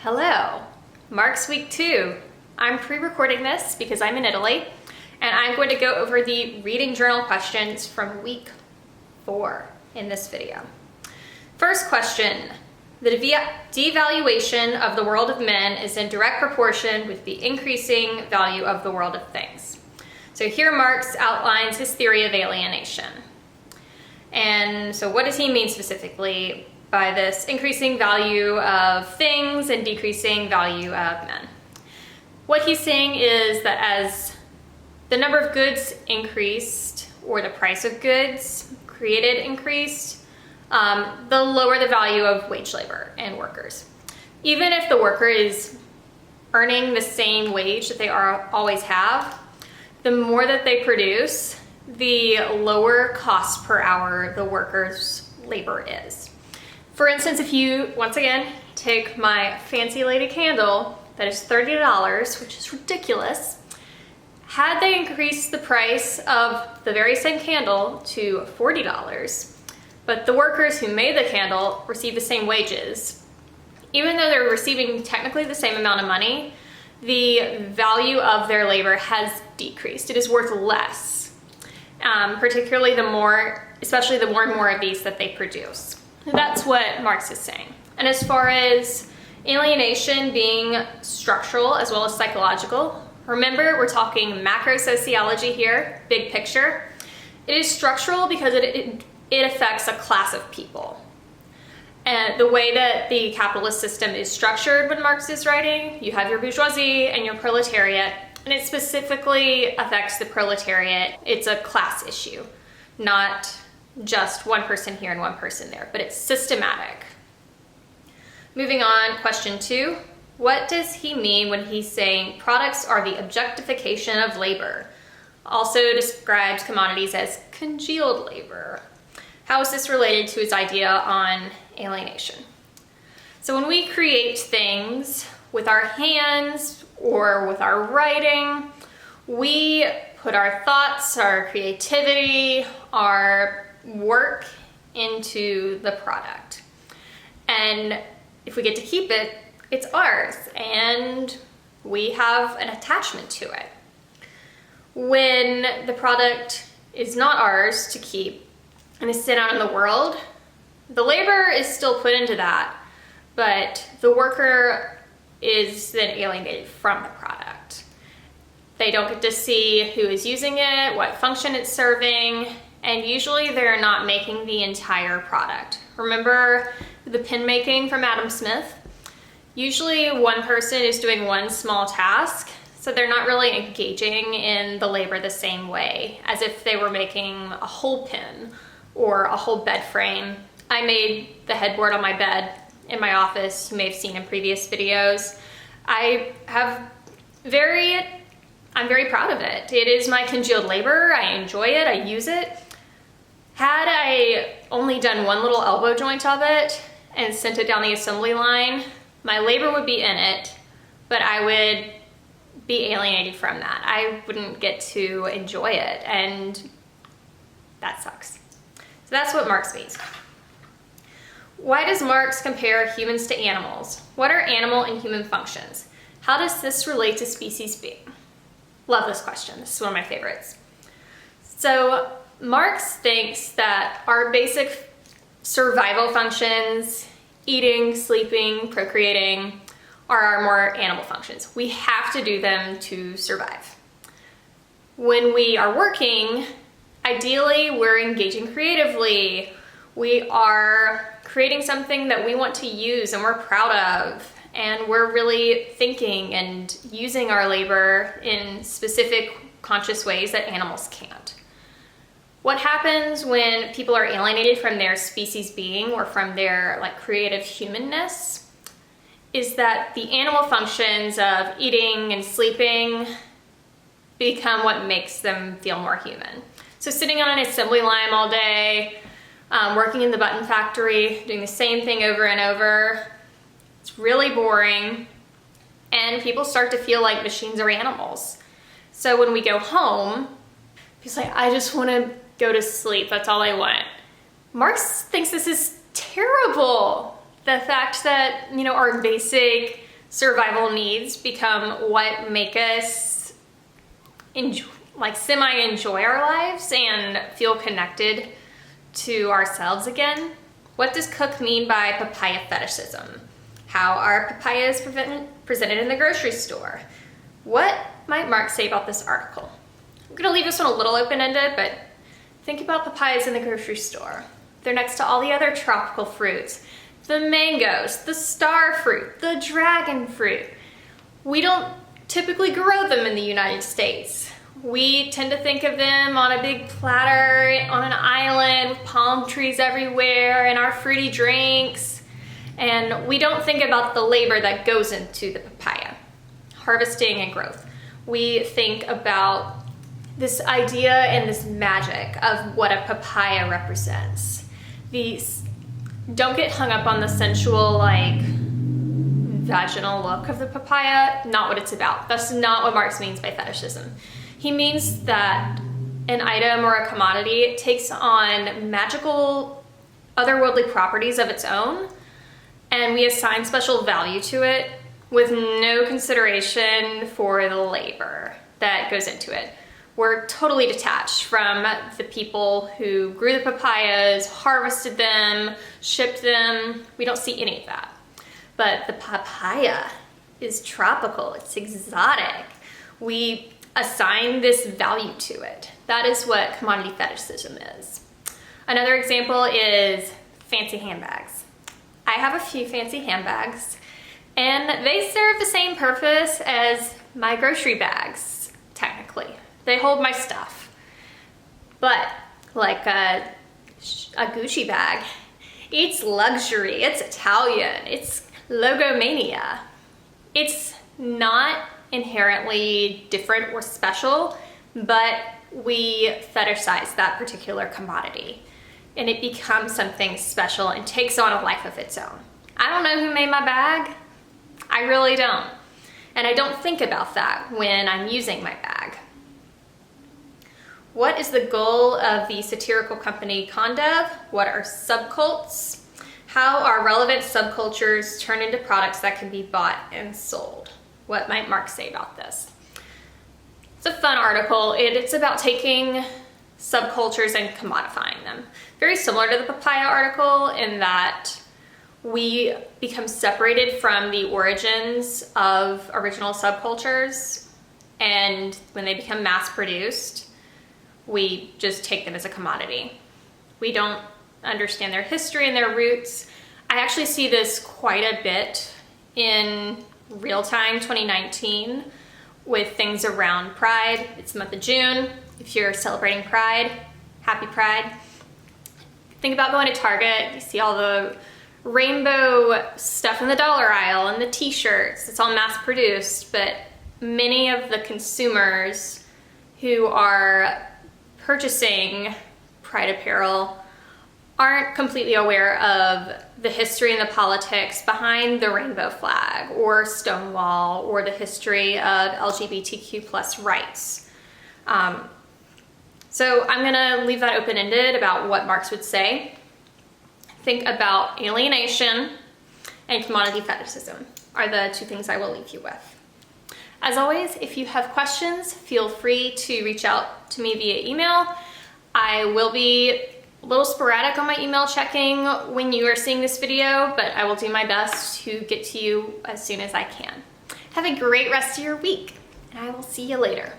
Hello, Marx week 2. I'm pre-recording this because I'm in Italy, and I'm going to go over the reading journal questions from week 4 in this video. First question, the devaluation of the world of men is in direct proportion with the increasing value of the world of things. So here Marx outlines his theory of alienation. And so what does he mean specifically by this increasing value of things and decreasing value of men? What he's saying is that as the number of goods increased, or the price of goods created increased, the lower the value of wage labor and workers. Even if the worker is earning the same wage that they always have, the more that they produce, the lower cost per hour the worker's labor is. For instance, if you, once again, take my fancy lady candle that is $30, which is ridiculous, had they increased the price of the very same candle to $40, but the workers who made the candle receive the same wages, even though they're receiving technically the same amount of money, the value of their labor has decreased. It is worth less, particularly especially the more and more of these that they produce. That's what Marx is saying. And as far as alienation being structural as well as psychological, remember we're talking macro sociology here, big picture. It is structural because it affects a class of people. And the way that the capitalist system is structured when Marx is writing, you have your bourgeoisie and your proletariat, and it specifically affects the proletariat. It's a class issue, not just one person here and one person there, but it's systematic. Moving on, question 2. What does he mean when he's saying products are the objectification of labor? Also describes commodities as congealed labor. How is this related to his idea on alienation? So when we create things with our hands or with our writing, we put our thoughts, our creativity, our work into the product. And if we get to keep it, it's ours, and we have an attachment to it. When the product is not ours to keep and is sent out in the world, the labor is still put into that, but the worker is then alienated from the product. They don't get to see who is using it, what function it's serving, and usually they're not making the entire product. Remember the pin making from Adam Smith? Usually one person is doing one small task, so they're not really engaging in the labor the same way as if they were making a whole pin or a whole bed frame. I made the headboard on my bed in my office, you may have seen in previous videos. I'm very proud of it. It is my congealed labor, I enjoy it, I use it. Had I only done one little elbow joint of it and sent it down the assembly line, my labor would be in it, but I would be alienated from that. I wouldn't get to enjoy it, and that sucks. So that's what Marx means. Why does Marx compare humans to animals? What are animal and human functions? How does this relate to species being? Love this question. This is one of my favorites. So Marx thinks that our basic survival functions, eating, sleeping, procreating, are our more animal functions. We have to do them to survive. When we are working, ideally we're engaging creatively. We are creating something that we want to use and we're proud of, and we're really thinking and using our labor in specific conscious ways that animals can't. What happens when people are alienated from their species being or from their creative humanness is that the animal functions of eating and sleeping become what makes them feel more human. So sitting on an assembly line all day, working in the button factory, doing the same thing over and over, it's really boring, and people start to feel like machines are animals. So when we go home, people say, I just want to go to sleep, that's all I want. Marx thinks this is terrible. The fact that, our basic survival needs become what make us semi-enjoy our lives and feel connected to ourselves again. What does Cook mean by papaya fetishism? How are papayas presented in the grocery store? What might Marx say about this article? I'm gonna leave this one a little open-ended, but think about papayas in the grocery store. They're next to all the other tropical fruits. The mangoes, the star fruit, the dragon fruit. We don't typically grow them in the United States. We tend to think of them on a big platter on an island with palm trees everywhere and our fruity drinks. And we don't think about the labor that goes into the papaya, harvesting and growth. We think about this idea and this magic of what a papaya represents. Don't get hung up on the sensual, vaginal look of the papaya. Not what it's about. That's not what Marx means by fetishism. He means that an item or a commodity takes on magical, otherworldly properties of its own, and we assign special value to it with no consideration for the labor that goes into it. We're totally detached from the people who grew the papayas, harvested them, shipped them. We don't see any of that. But the papaya is tropical, it's exotic. We assign this value to it. That is what commodity fetishism is. Another example is fancy handbags. I have a few fancy handbags, and they serve the same purpose as my grocery bags, technically. They hold my stuff. But like a Gucci bag, it's luxury, it's Italian, it's logomania. It's not inherently different or special, but we fetishize that particular commodity and it becomes something special and takes on a life of its own. I don't know who made my bag. I really don't. And I don't think about that when I'm using my bag. What is the goal of the satirical company Condev? What are subcults? How are relevant subcultures turned into products that can be bought and sold? What might Marx say about this? It's a fun article. It's about taking subcultures and commodifying them. Very similar to the papaya article in that we become separated from the origins of original subcultures, and when they become mass-produced, we just take them as a commodity. We don't understand their history and their roots. I actually see this quite a bit in real time 2019 with things around Pride. It's the month of June. If you're celebrating Pride, happy Pride. Think about going to Target. You see all the rainbow stuff in the dollar aisle and the t-shirts. It's all mass produced, but many of the consumers who are purchasing Pride apparel aren't completely aware of the history and the politics behind the rainbow flag or Stonewall or the history of LGBTQ plus rights. So I'm gonna leave that open-ended about what Marx would say. Think about alienation and commodity fetishism are the two things I will leave you with. As always, if you have questions, feel free to reach out to me via email. I will be a little sporadic on my email checking when you are seeing this video, but I will do my best to get to you as soon as I can. Have a great rest of your week, and I will see you later.